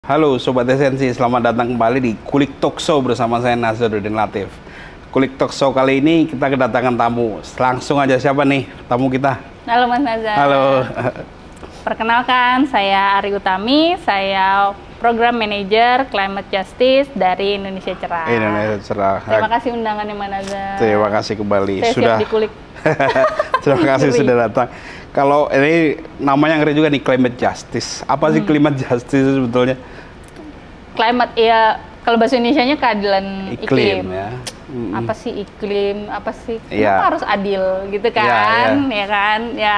Halo Sobat Esensi, selamat datang kembali di Kulik Talk Show bersama saya Nazarudin Latif. Kulik Talk Show kali ini kita kedatangan tamu. Langsung aja, siapa nih tamu kita? Halo Mas Nazar. Halo. Perkenalkan, saya Ari Utami, saya Program Manager Climate Justice dari Indonesia Cerah. Indonesia Cerah. Terima kasih undangannya Mas Nazar. Terima kasih kembali. Saya Sudah siap dikulik. Terima kasih sudah datang. Kalau ini namanya ngeri juga nih, Climate Justice. Apa sih Climate Justice sebetulnya? Climate ya, kalau bahasa Indonesianya keadilan iklim. Ya. Apa sih iklim? Apa sih? Ya. Kenapa harus adil gitu kan? Ya kan? Ya.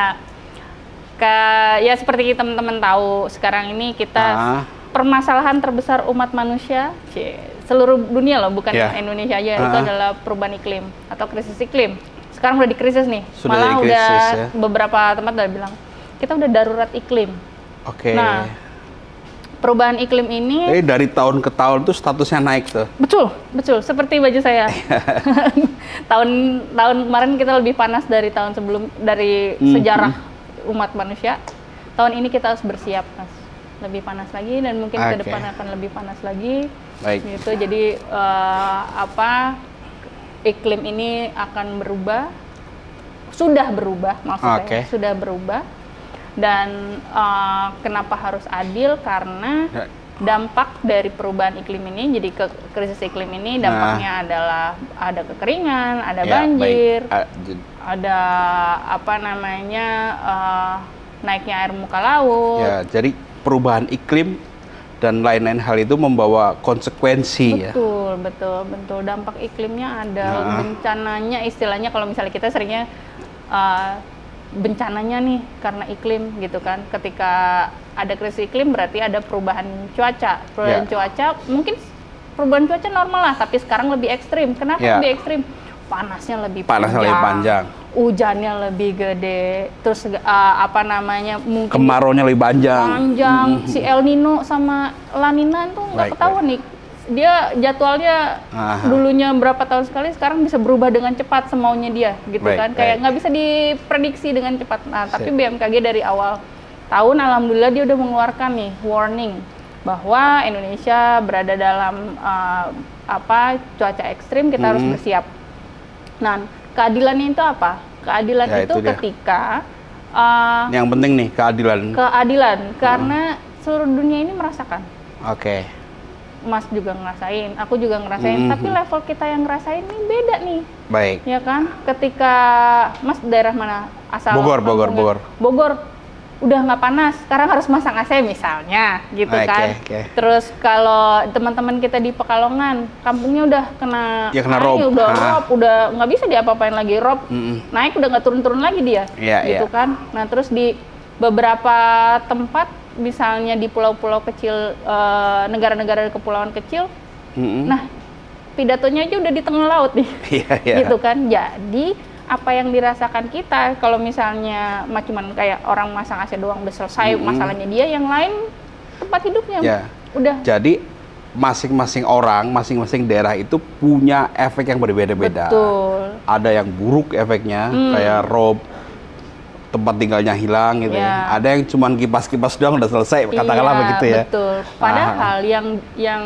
Ya seperti teman-teman tahu, sekarang ini kita permasalahan terbesar umat manusia, seluruh dunia loh, bukan Indonesia aja, itu adalah perubahan iklim atau krisis iklim. Sekarang udah di krisis nih, malah udah beberapa tempat udah bilang kita udah darurat iklim. Oke. Nah, perubahan iklim ini dari tahun ke tahun tuh statusnya naik tuh. Betul, seperti baju saya. tahun kemarin kita lebih panas dari tahun sebelum, dari sejarah umat manusia. Tahun ini kita harus bersiap, Mas. Lebih panas lagi dan mungkin ke depan akan lebih panas lagi. Baik. Gitu. Jadi iklim ini akan berubah, sudah berubah maksudnya, sudah berubah. Dan kenapa harus adil? Karena dampak dari perubahan iklim ini, jadi krisis iklim ini dampaknya adalah ada kekeringan, ada banjir, ada naiknya air muka laut. Ya, jadi perubahan iklim dan lain-lain hal itu membawa konsekuensi. Betul. Dampak iklimnya ada, bencananya istilahnya kalau misalnya kita seringnya bencananya nih karena iklim gitu kan. Ketika ada krisis iklim berarti ada perubahan cuaca. Cuaca mungkin perubahan cuaca normal lah, tapi sekarang lebih ekstrim. Kenapa lebih ekstrim? Panasnya lebih panjang. Hujannya lebih gede, terus mungkin kemaraunya lebih panjang. Si El Nino sama La Nina tuh nggak ketahuan nih. Dia jadwalnya dulunya berapa tahun sekali, sekarang bisa berubah dengan cepat semaunya dia, gitu kan? Kayak nggak bisa diprediksi dengan cepat. Nah, tapi BMKG dari awal tahun, alhamdulillah dia udah mengeluarkan nih warning bahwa Indonesia berada dalam cuaca ekstrim, kita harus bersiap. Nah, keadilannya itu apa? Keadilan itu ketika yang penting nih keadilan. Karena seluruh dunia ini merasakan. Oke. Mas juga ngerasain, aku juga ngerasain, tapi level kita yang ngerasain ini beda nih. Baik. Ya kan? Ketika Mas daerah mana asal? Bogor. Udah nggak panas, sekarang harus masang AC misalnya, gitu kan. Terus kalau teman-teman kita di Pekalongan, kampungnya udah kena rob, udah nggak bisa diapa-apain lagi, rob naik udah nggak turun-turun lagi dia, gitu kan. Nah terus di beberapa tempat, misalnya di pulau-pulau kecil, negara-negara kepulauan kecil, nah pidatonya aja udah di tengah laut nih, gitu kan. Jadi apa yang dirasakan kita kalau misalnya cuman kayak orang masang AC doang udah selesai masalahnya dia, yang lain tempat hidupnya udah. Jadi masing-masing orang, masing-masing daerah itu punya efek yang berbeda-beda. Betul. Ada yang buruk efeknya, kayak rob, tempat tinggalnya hilang gitu ya. Ada yang cuman kipas-kipas doang udah selesai, katakanlah begitu ya. Betul. Padahal yang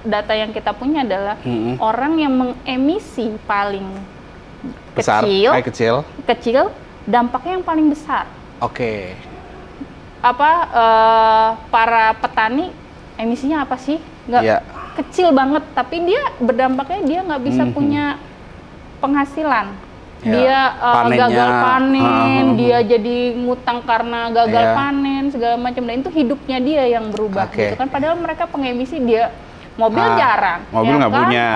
data yang kita punya adalah orang yang mengemisi paling kecil, dampaknya yang paling besar. Oke. Para petani emisinya apa sih? Nggak kecil banget, tapi dia berdampaknya dia nggak bisa punya penghasilan. Dia gagal panen, dia jadi ngutang karena gagal panen segala macam, dan itu hidupnya dia yang berubah gitu kan. Padahal mereka pengemisi, dia mobil jarang, mobil nggak punya,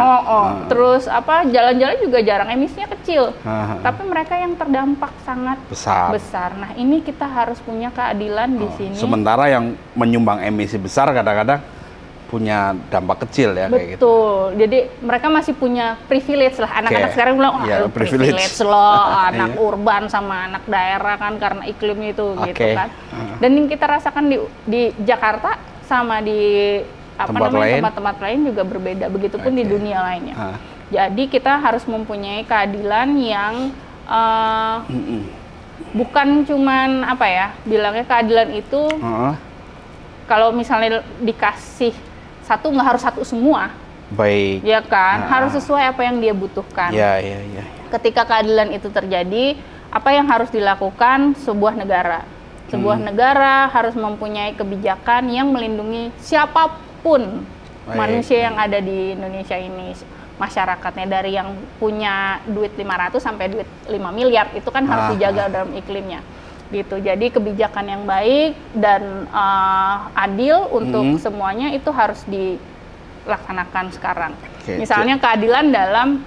terus jalan-jalan juga jarang, emisinya kecil, tapi mereka yang terdampak sangat besar. Nah ini kita harus punya keadilan di sini. Sementara yang menyumbang emisi besar kadang-kadang punya dampak kecil ya. Kayak gitu. Jadi mereka masih punya privilege lah. Anak-anak sekarang bilang, privilege loh, anak urban sama anak daerah kan karena iklim itu, gitu kan. Dan yang kita rasakan di Jakarta sama di tempat-tempat lain juga berbeda, begitupun di dunia lainnya. Jadi kita harus mempunyai keadilan yang bukan cuman bilangnya keadilan itu kalau misalnya dikasih satu nggak harus satu semua. Baik. Ya kan, harus sesuai apa yang dia butuhkan. Ya. Ketika keadilan itu terjadi, apa yang harus dilakukan sebuah negara? Sebuah negara harus mempunyai kebijakan yang melindungi siapapun manusia yang ada di Indonesia ini. Masyarakatnya, dari yang punya duit 500 sampai duit 5 miliar itu kan harus dijaga dalam iklimnya gitu. Jadi kebijakan yang baik dan adil untuk semuanya itu harus dilaksanakan sekarang. Misalnya keadilan dalam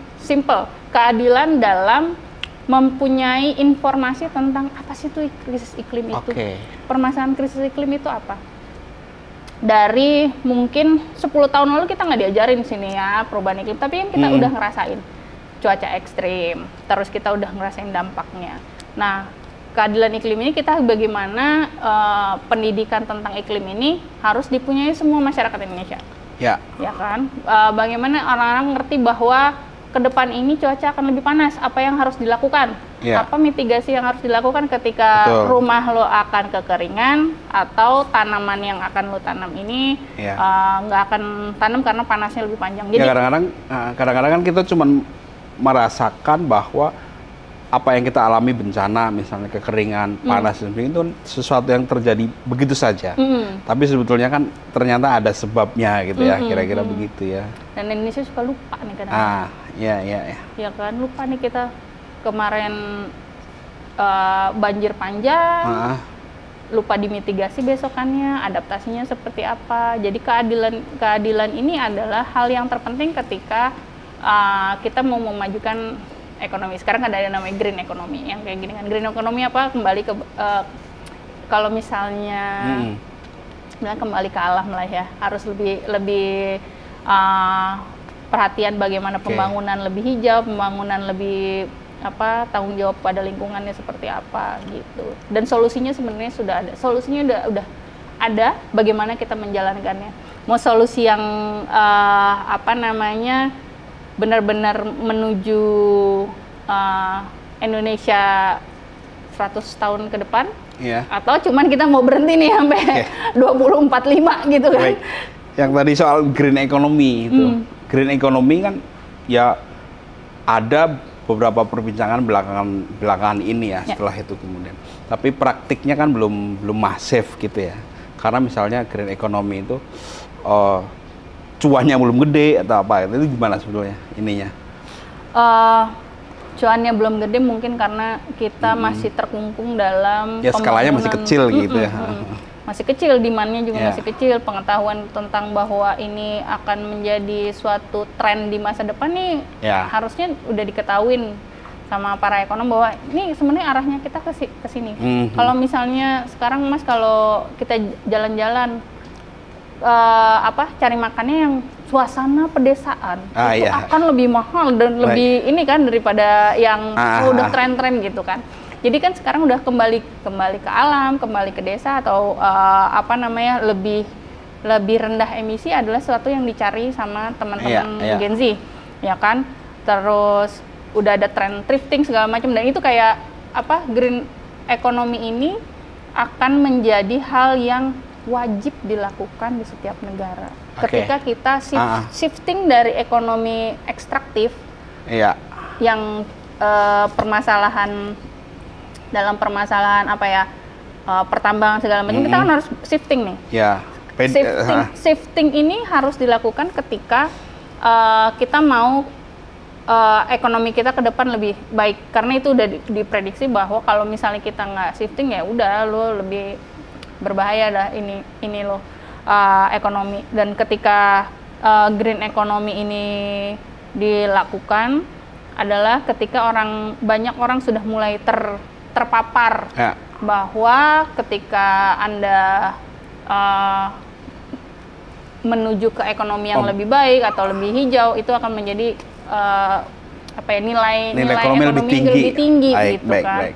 keadilan dalam mempunyai informasi tentang apa sih itu krisis iklim itu. Permasalahan krisis iklim itu apa? Dari mungkin 10 tahun lalu kita nggak diajarin sini ya perubahan iklim, tapi yang kita udah ngerasain cuaca ekstrim, terus kita udah ngerasain dampaknya. Nah, keadilan iklim ini kita bagaimana pendidikan tentang iklim ini harus dipunyai semua masyarakat Indonesia. Ya kan? Bagaimana orang-orang ngerti bahwa ke depan ini cuaca akan lebih panas, apa yang harus dilakukan? Apa mitigasi yang harus dilakukan ketika rumah lo akan kekeringan atau tanaman yang akan lo tanam ini nggak akan tanam karena panasnya lebih panjang. Jadi kadang-kadang kan kita cuma merasakan bahwa apa yang kita alami bencana, misalnya kekeringan, panas, dan sebagainya, itu sesuatu yang terjadi begitu saja. Tapi sebetulnya kan ternyata ada sebabnya gitu ya, kira-kira begitu ya. Dan Indonesia suka lupa nih kadang-kadang. Ya kan, lupa nih kita kemarin banjir panjang, lupa dimitigasi besokannya, adaptasinya seperti apa. Jadi keadilan ini adalah hal yang terpenting ketika kita mau memajukan ekonomi. Sekarang ada yang namanya green economy, yang kayak gini kan. Green economy apa? Kembali ke kalau misalnya kembali ke alam lah ya, harus lebih perhatian bagaimana pembangunan lebih hijau, pembangunan lebih tanggung jawab pada lingkungannya seperti apa gitu. Dan solusinya sebenarnya sudah ada. Solusinya udah ada, bagaimana kita menjalankannya. Mau solusi yang benar-benar menuju Indonesia 100 tahun ke depan, atau cuman kita mau berhenti nih sampai 2045 gitu kan. Baik. Yang tadi soal green economy itu, green economy kan ya ada beberapa perbincangan belakangan ini ya, setelah itu kemudian. Tapi praktiknya kan belum masif gitu ya. Karena misalnya green economy itu cuannya belum gede atau apa, itu gimana sebetulnya ininya? Cuannya belum gede mungkin karena kita masih terkungkung dalam skalanya masih kecil gitu ya. Masih kecil, demand-nya juga masih kecil. Pengetahuan tentang bahwa ini akan menjadi suatu tren di masa depan nih harusnya udah diketahuin sama para ekonom bahwa ini sebenarnya arahnya kita ke sini. Kalau misalnya sekarang Mas, kalau kita jalan-jalan cari makannya yang suasana pedesaan itu akan lebih mahal dan lebih ini kan daripada yang udah tren-tren gitu kan. Jadi kan sekarang udah kembali ke alam, kembali ke desa atau lebih rendah emisi adalah sesuatu yang dicari sama teman-teman Gen Z, ya kan. Terus udah ada tren thrifting segala macam, dan itu kayak green economy ini akan menjadi hal yang wajib dilakukan di setiap negara. Ketika kita shifting dari ekonomi ekstraktif yang dalam permasalahan pertambangan segala macam, kita kan harus shifting nih. Shifting ini harus dilakukan ketika kita mau ekonomi kita ke depan lebih baik, karena itu udah diprediksi bahwa kalau misalnya kita nggak shifting ya udah lo lebih berbahaya dah ini lo ekonomi. Dan ketika green economy ini dilakukan adalah ketika banyak orang sudah mulai terpapar bahwa ketika Anda menuju ke ekonomi yang lebih baik atau lebih hijau, itu akan menjadi nilai ekonomi lebih tinggi gitu kan.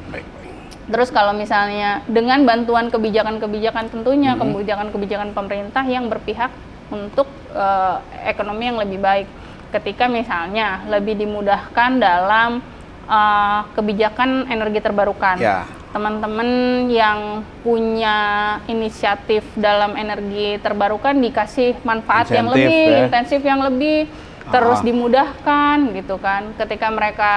Terus kalau misalnya dengan bantuan kebijakan-kebijakan tentunya, kebijakan-kebijakan pemerintah yang berpihak untuk ekonomi yang lebih baik. Ketika misalnya lebih dimudahkan dalam kebijakan energi terbarukan. teman-teman yang punya inisiatif dalam energi terbarukan dikasih manfaat yang lebih intensif, yang lebih terus dimudahkan gitu kan. Ketika mereka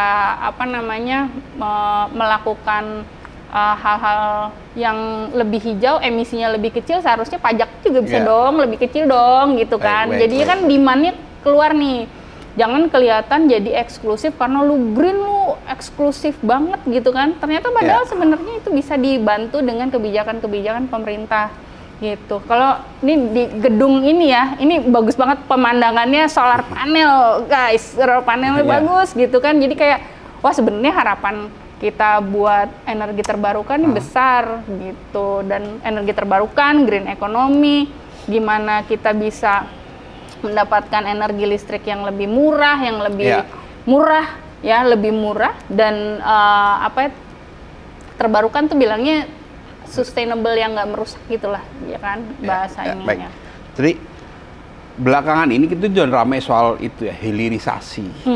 melakukan hal-hal yang lebih hijau, emisinya lebih kecil, seharusnya pajak juga bisa dong lebih kecil dong gitu kan. Jadinya kan demand-nya keluar nih. Jangan kelihatan jadi eksklusif karena lu green, lu eksklusif banget gitu kan. Ternyata padahal sebenarnya itu bisa dibantu dengan kebijakan-kebijakan pemerintah gitu. Kalau ini di gedung ini ya, ini bagus banget pemandangannya, solar panel guys, solar panelnya bagus gitu kan. Jadi kayak wah sebenarnya harapan kita buat energi terbarukan ini besar gitu. Dan energi terbarukan, green economy, gimana kita bisa mendapatkan energi listrik yang lebih murah, lebih murah dan terbarukan tuh bilangnya sustainable yang nggak merusak gitulah, ya kan bahasa ininya. Jadi belakangan ini kita juga ramai soal itu ya, hilirisasi,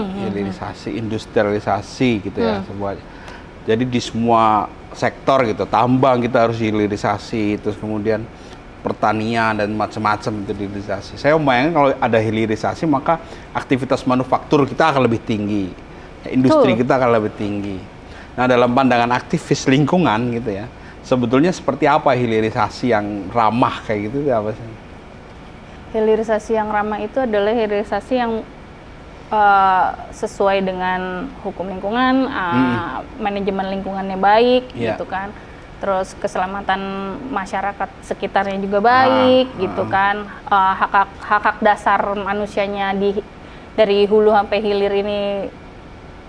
industrialisasi gitu ya semuanya. Jadi di semua sektor gitu, tambang kita harus hilirisasi, terus kemudian pertanian dan macam-macam itu hilirisasi. Saya membayangkan kalau ada hilirisasi maka aktivitas manufaktur kita akan lebih tinggi, industri kita akan lebih tinggi. Nah dalam pandangan aktivis lingkungan gitu ya, sebetulnya seperti apa hilirisasi yang ramah kayak gitu apa sih? Hilirisasi yang ramah itu adalah hilirisasi yang sesuai dengan hukum lingkungan, manajemen lingkungannya baik gitu kan. Terus keselamatan masyarakat sekitarnya juga baik gitu kan, hak-hak dasar manusianya dari hulu sampai hilir ini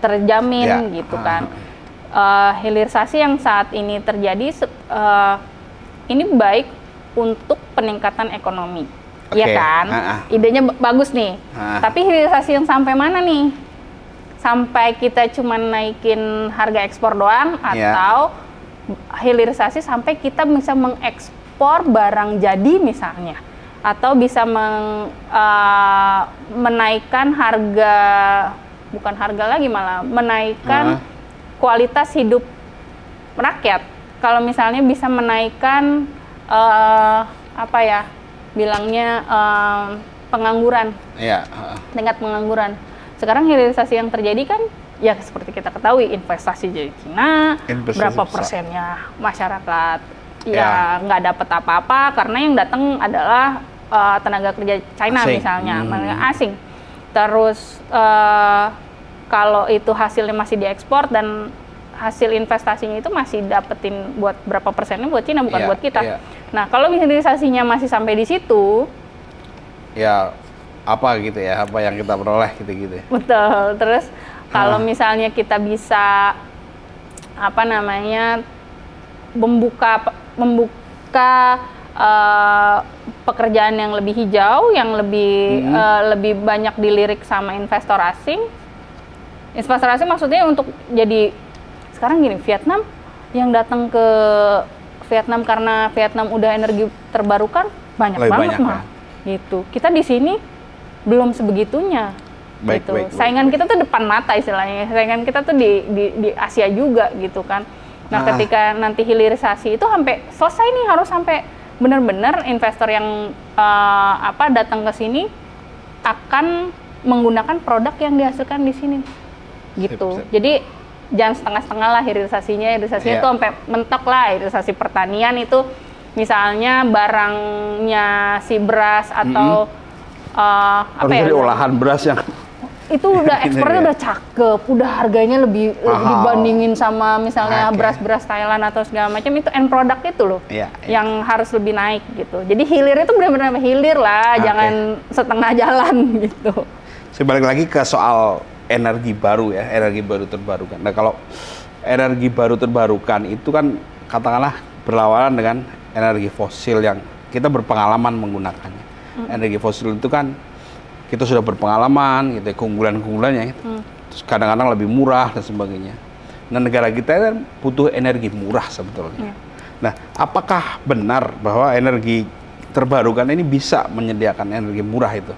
terjamin gitu kan. Hilirisasi yang saat ini terjadi ini baik untuk peningkatan ekonomi, ya kan? Idenya bagus nih. Tapi hilirisasi yang sampai mana nih? Sampai kita cuma naikin harga ekspor doang atau hilirisasi sampai kita bisa mengekspor barang jadi misalnya, atau bisa menaikkan harga, bukan harga lagi malah menaikkan kualitas hidup rakyat. Kalau misalnya bisa menaikkan pengangguran, tingkat pengangguran. Sekarang hilirisasi yang terjadi kan ya seperti kita ketahui, investasi dari Cina, berapa persennya masyarakat ya nggak dapat apa-apa karena yang datang adalah tenaga kerja China misalnya, asing. Terus kalau itu hasilnya masih diekspor dan hasil investasinya itu masih dapetin buat berapa persennya buat Cina, bukan buat kita. Nah kalau hilirisasinya masih sampai di situ, ya apa gitu ya, apa yang kita peroleh gitu-gitu. Betul. Terus kalau misalnya kita bisa membuka pekerjaan yang lebih hijau, yang lebih banyak dilirik sama investor asing. Investor asing maksudnya untuk jadi sekarang gini, Vietnam yang datang ke Vietnam karena Vietnam udah energi terbarukan banyak banget mah. Gitu. Kita di sini belum sebegitunya. Baik. Saingan kita tuh depan mata istilahnya. Saingan kita tuh di Asia juga gitu kan. Nah, ketika nanti hilirisasi itu sampai selesai nih, harus sampai benar-benar investor yang datang ke sini akan menggunakan produk yang dihasilkan di sini. Gitu. Sip. Jadi jangan setengah-setengah lah hilirisasinya. Hilirisasinya tuh sampai mentok lah. Hilirisasi pertanian itu misalnya barangnya si beras atau olahan beras yang itu udah ekspornya udah cakep, udah harganya lebih dibandingin sama misalnya beras-beras Thailand atau segala macam, itu end product itu loh yang harus lebih naik gitu. Jadi hilir itu benar-benar hilir lah, jangan setengah jalan gitu. Saya balik lagi ke soal energi baru ya, energi baru terbarukan. Nah kalau energi baru terbarukan itu kan katakanlah berlawanan dengan energi fosil yang kita berpengalaman menggunakannya. Energi fosil itu kan kita sudah berpengalaman gitu, keunggulan-keunggulannya gitu. Terus kadang-kadang lebih murah dan sebagainya. Nah negara kita kan butuh energi murah sebetulnya. Nah apakah benar bahwa energi terbarukan ini bisa menyediakan energi murah itu?